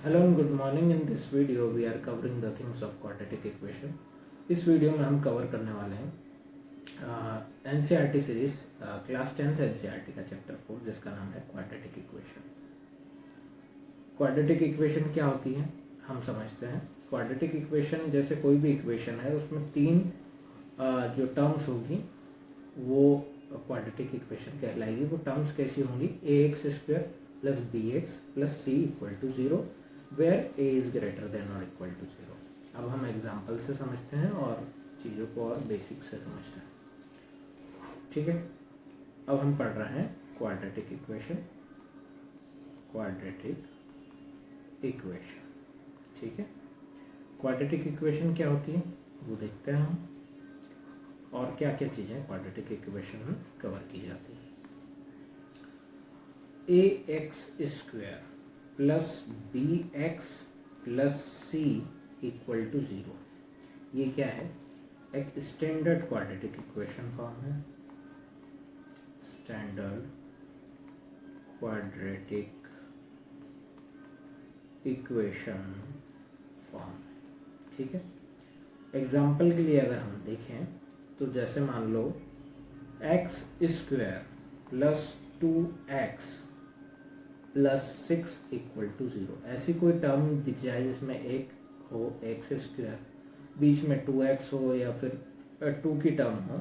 Hello and good morning. In this video we are covering the things of quadratic equation. इस video में हम cover करने वाले हैं NCERT series class 10th NCERT का chapter 4 जिसका नाम है क्वाड्रेटिक इक्वेशन। क्वाड्रेटिक इक्वेशन क्या होती है हम समझते हैं। क्वाड्रेटिक इक्वेशन जैसे कोई भी इक्वेशन है उसमें तीन जो टर्म्स होगी वो क्वाड्रेटिक इक्वेशन कहलाएगी। वो टर्म्स कैसी होंगी? A x square plus b x plus c equal to zero where a is greater than और इक्वल टू ज़ीरो। अब हम एग्जाम्पल से समझते हैं और चीज़ों को और बेसिक से समझते हैं। ठीक है, अब हम पढ़ रहे हैं क्वाड्रेटिक इक्वेशन। क्वाड्रेटिक इक्वेशन, ठीक है। क्वाड्रेटिक इक्वेशन क्या होती है वो देखते हैं हम, और क्या क्या चीज़ें क्वाड्रेटिक इक्वेशन में कवर की जाती है। A x square plus b x plus c equal to zero, ये क्या है? एक स्टैंडर्ड क्वाड्रेटिक इक्वेशन फॉर्म है। स्टैंडर्ड क्वाड्रेटिक इक्वेशन फॉर्म, ठीक है। एग्जाम्पल के लिए अगर हम देखें तो जैसे मान लो x square plus 2x plus 6 equal to zero, ऐसी कोई टर्म दिख जाए जिसमें एक हो एक्स स्क्वायर, बीच में 2x हो या फिर 2 की टर्म हो,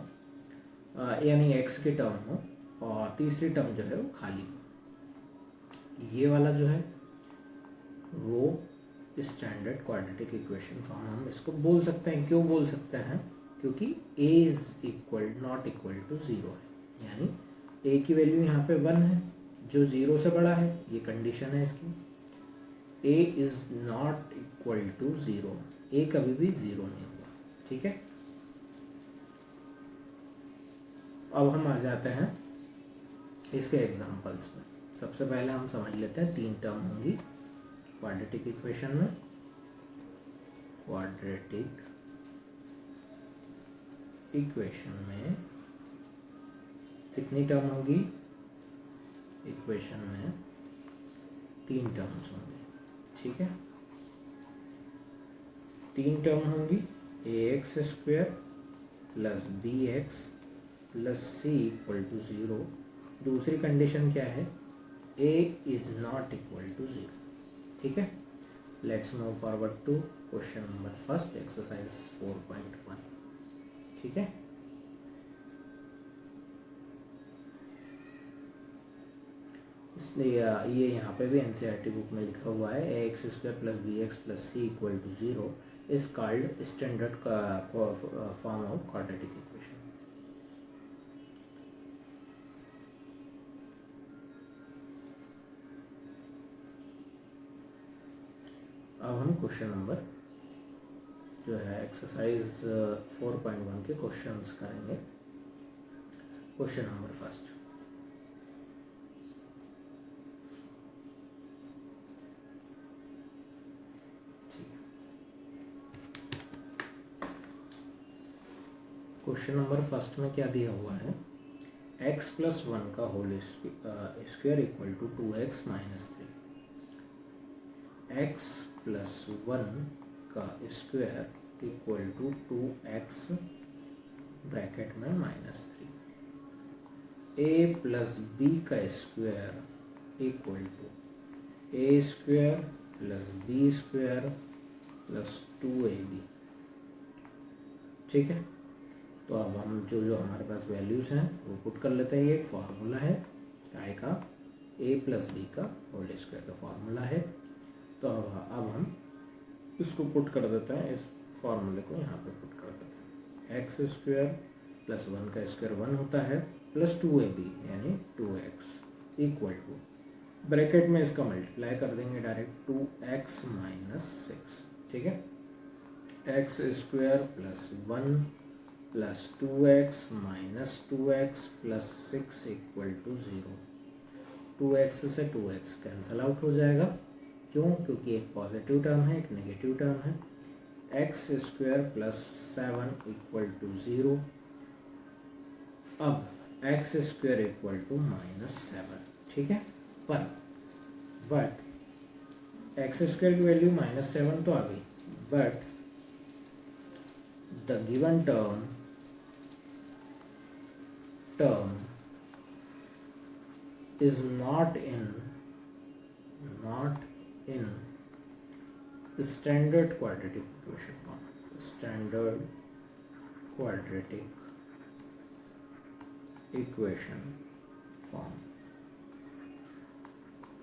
यानी x की टर्म हो, और तीसरी टर्म जो है वो खाली हो। ये वाला जो है वो स्टैंडर्ड क्वाड्रेटिक इक्वेशन फॉर्म हम इसको बोल सकते हैं। क्यों बोल सकते हैं? क्योंकि a is equal not equal to zero है, यानी a की वैल्यू यहाँ पे 1 है जो 0 से बड़ा है, ये कंडीशन है इसकी। a is not equal to zero, a कभी भी 0 नहीं हुआ, ठीक है। अब हम आ जाते हैं इसके एग्जांपल्स में। सबसे पहले हम समझ लेते हैं तीन टर्म होंगी क्वाड्रेटिक इक्वेशन में। क्वाड्रेटिक इक्वेशन में कितनी टर्म होगी? इक्वेशन में तीन टर्म्स होंगी, ठीक है। तीन टर्म होंगी, a x square plus b x plus c equal to zero. दूसरी कंडीशन क्या है? A is not equal to zero, ठीक है। Let's move forward to question number first, exercise 4.1, ठीक है। इसलिए ये यहाँ पे भी एनसीईआरटी बुक में लिखा हुआ है, a x square plus b x plus c equal to zero is called standard form of quadratic equation. अब हम क्वेश्चन नंबर जो है एक्सरसाइज 4.1 के क्वेश्चंस करेंगे। Question number first, question number first में क्या दिया हुआ है? x प्लस 1 का whole square equal to 2x minus 3। x plus 1 का square equal to 2x bracket में माइनस 3। a प्लस b का square equal to a square plus b square plus 2ab, ठीक है। तो अब हम जो हमारे पास वैल्यूज़ हैं वो पुट कर लेते हैं। ये एक फार्मूला है आई का, a प्लस बी का होल स्क्वायर का फार्मूला है। तो अब हम इसको पुट कर देते हैं, इस फार्मूले को यहाँ पे पुट कर देते हैं। एक्स स्क्वायर प्लस 1 का स्क्वायर 1 होता है प्लस 2ab यानी 2x इक्वल टू, ब्रैकेट में इसका मल्टीप्लाई कर देंगे डायरेक्ट, 2x माइनस 6, ठीक है। X square plus 1 plus 2x minus 2x plus 6 equal to 0। 2x से 2x कैंसल आउट हो जाएगा। क्यों? क्योंकि एक पॉजिटिव टर्म है एक नेगेटिव टर्म है। X square plus 7 equal to 0। अब x square equal to minus 7, ठीक है। बट एक्स स्क्वायर की वैल्यू -7 तो आ गई, but the given term is not in standard quadratic equation form. Standard quadratic equation form.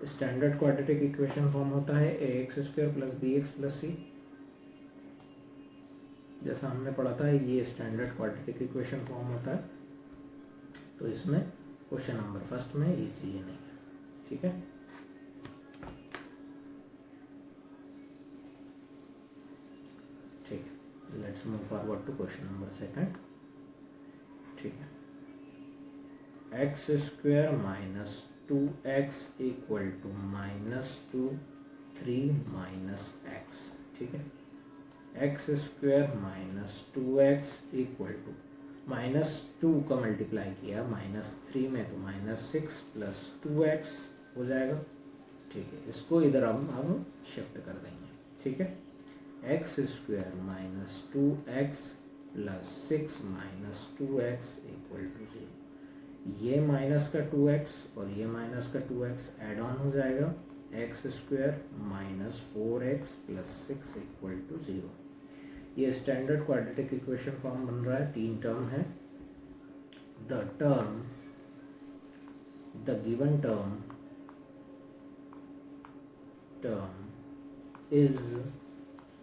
Standard quadratic equation form होता है ax square plus bx plus c, जैसा हमने पढ़ा था ये स्टैंडर्ड क्वाड्रेटिक इक्वेशन फॉर्म होता है। तो इसमें क्वेश्चन नंबर फर्स्ट में ये चीज़ें नहीं है, ठीक है। ठीक है, let's move forward to question number second. ठीक है, x square minus 2x equal to -2 3 minus x. ठीक है, x square minus 2x equal to -2 का मल्टीप्लाई किया -3 में तो -6 प्लस 2x हो जाएगा। ठीक है, इसको इधर हम शिफ्ट कर देंगे। ठीक है, x square minus 2x plus 6 minus 2x equal to 0। ये माइनस का 2x और ये माइनस का 2x एड ऑन हो जाएगा, x square minus 4x plus 6 equal to 0। ये स्टैंडर्ड क्वाड्रेटिक इक्वेशन फॉर्म बन रहा है, 3 टर्म है। The given term is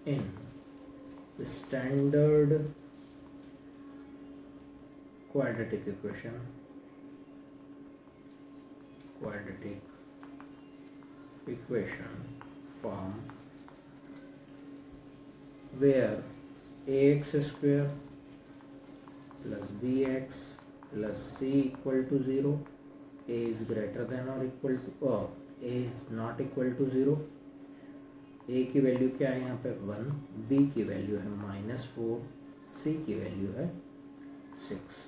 in standard quadratic equation form where ax square plus bx plus c equal to 0, a is greater than or equal to a is not equal to 0। a की value क्या है यहाँ पे 1, b की value है -4, c की value है 6,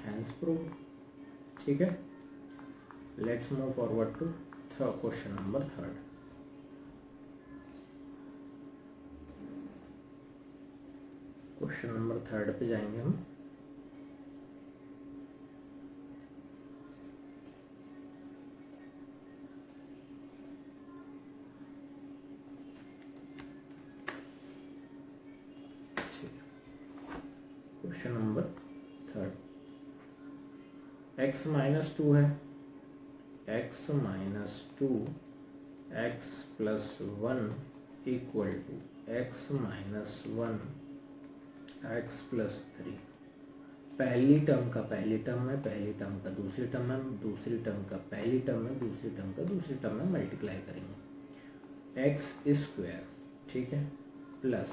hence proved. ठीक है, let's move forward to question number 3। Question number 3 पे जाएंगे हम। क्वेश्चन नंबर 3, x माइनस 2 है, x minus 2 x plus 1 equal to x minus 1 x plus 3। पहली टर्म का पहली टर्म में, पहली टर्म का दूसरी टर्म में, दूसरी टर्म का पहली टर्म में, दूसरी टर्म का दूसरी टर्म में मल्टीप्लाई करेंगे। एक्स स्क्वायर, ठीक है, plus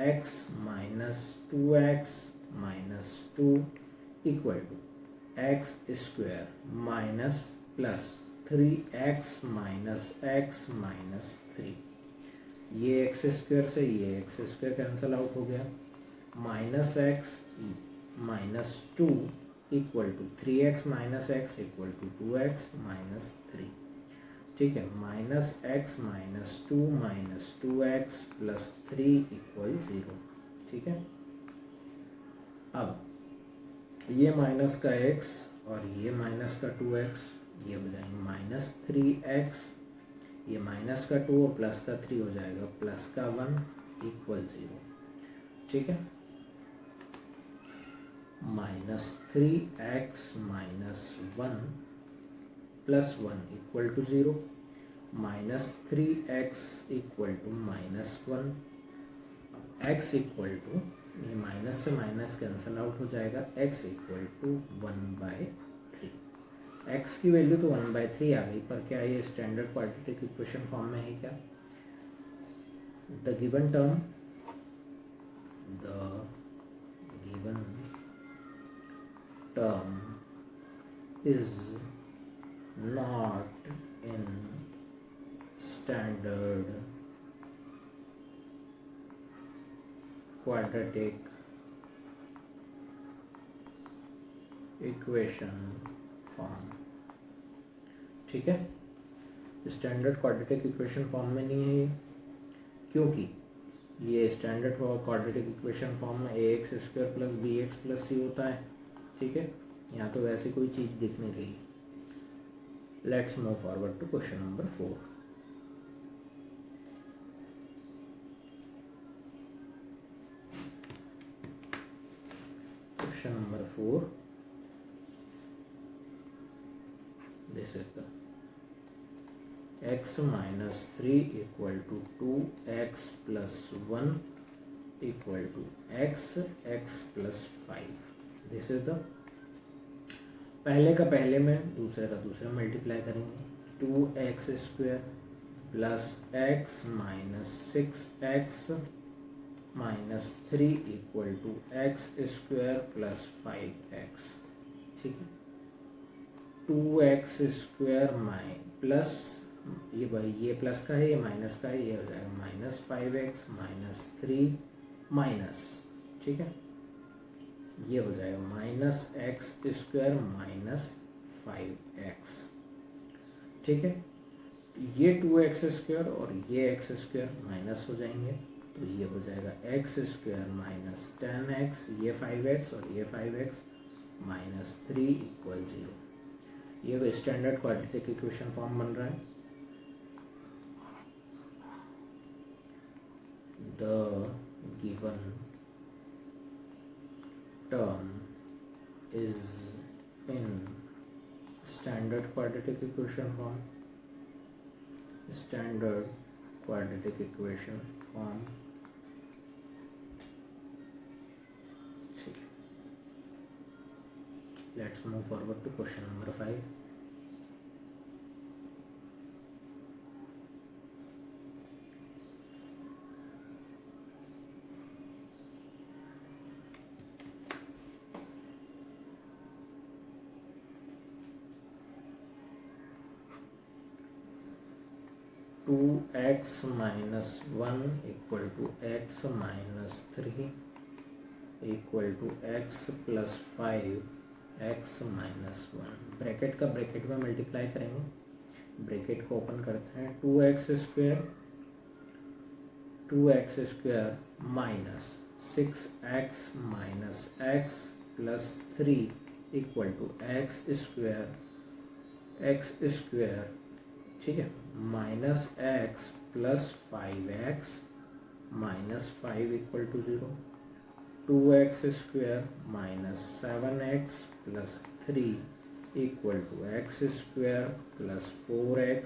x minus 2x minus 2 equal to x square minus plus 3x minus x minus 3। ये एक्स स्क्वायर से ये एक्स स्क्वायर कैंसिल आउट हो गया, minus x minus 2 equal to 3x minus x equal to 2x minus 3। ठीक है, minus x minus 2 minus 2x plus 3 equal 0। ठीक है, अब ये माइनस का x और ये माइनस का 2x, ये हो जाएंगे माइनस 3x, ये माइनस का 2 और प्लस का 3 हो जाएगा प्लस का 1 इक्वल 0। ठीक है, minus 3x minus 1 plus 1 equal to 0, minus 3x equal to minus 1, x equal to, ये माइनस से माइनस कैंसिल आउट हो जाएगा, x इक्वल टू 1/3। x की वैल्यू तो 1/3 आ गई, पर क्या ये स्टैंडर्ड क्वाड्रेटिक इक्वेशन फॉर्म में है क्या? The given term is not in standard quadratic equation form. ठीक है, स्टैंडर्ड क्वाड्रेटिक इक्वेशन फॉर्म में नहीं है ये, क्योंकि ये स्टैंडर्ड क्वाड्रेटिक इक्वेशन फॉर्म में a x square plus b x plus c होता है, ठीक है। यहाँ तो वैसे कोई चीज़ दिख नहीं रही है। Let's move forward to question number 4। Question number 4, this is the x minus 3 equal to 2x plus 1 equal to x plus 5. This is the पहले का पहले में दूसरे का दूसरे मल्टीप्लाई करेंगे। 2x square plus x minus 6x minus 3 equal to x square plus 5x, ठीक है। 2x स्क्वायर प्लस ये प्लस का है, ये माइनस का है, ये हो जाएगा माइनस 5x माइनस 3 माइनस, ठीक है, ये हो जाएगा minus x square minus 5x, ठीक है। ये 2x स्क्वायर और ये एक्स स्क्वायर माइनस हो जाएंगे, तो ये हो जाएगा एक्स स्क्वायर माइनस 10x, ये 5x और ये 5x माइनस 3 इक्वल 0। ये तो स्टैंडर्ड क्वाड्रेटिक इक्वेशन फॉर्म बन रहा है। The given term is in standard quadratic equation form. Standard quadratic equation form. Let's move forward to question number 5. Two x minus 1 equal to x minus 3 equal to x plus 5 x minus 1। Bracket का bracket में multiply करेंगे, bracket को open करते हैं। 2x square minus 6x minus x plus 3 equal to x square, ठीक है, minus x plus 5x minus 5 equal to 0। 2x square minus 7x plus 3 equal to x square plus 4x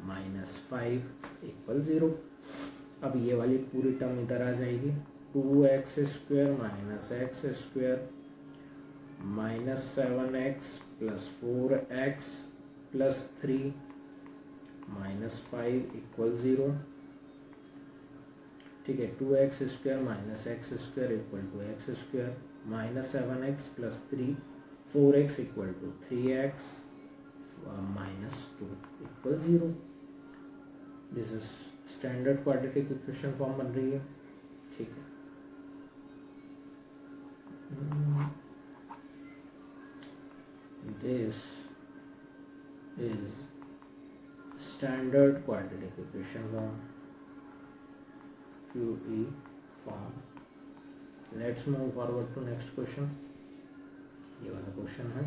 minus 5 equal 0। अब ये वाली पूरी term इधर आ जाएगी। 2x square minus x square minus 7x plus 4x plus 3 minus 5 equal 0, ठीक है। 2x square minus x square equal to x square minus 7x plus 3 4x equal to 3x minus 2 equal 0। This is standard quadratic equation form बन रही है, ठीक है। This इज standard quadratic equation form, QE form. Let's move forward to next question. ये वाला question है।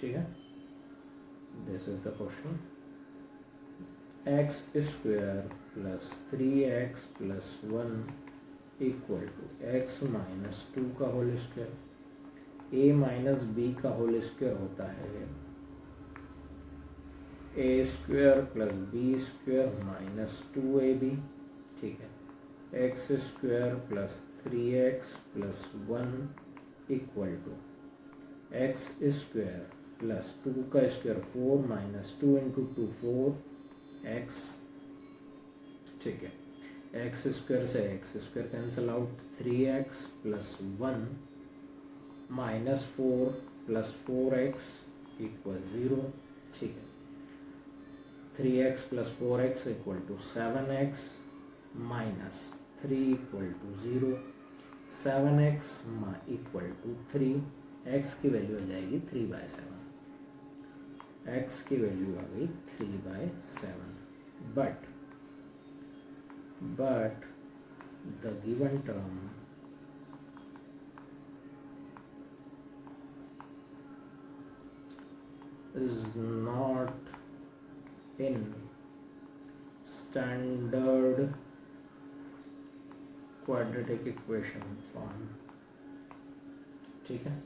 ठीक है, this is the question. x square plus 3x plus 1 equal to x minus 2 का whole square. a minus b का whole square होता है a square plus b square minus 2ab, ठीक है। x square plus 3x plus 1 equal to x square plus 2 का square 4 minus 2 into 2 4x, ठीक है। X square से x square cancel out, 3x plus 1 minus 4 plus 4x equal 0, ठीक है। 3x plus 4x equal to 7x minus 3 equal to 0, 7x equal to 3, x की value आ जाएगी 3/7, x की value आ गई 3/7, but the given term is not in standard quadratic equation form. ठीक है.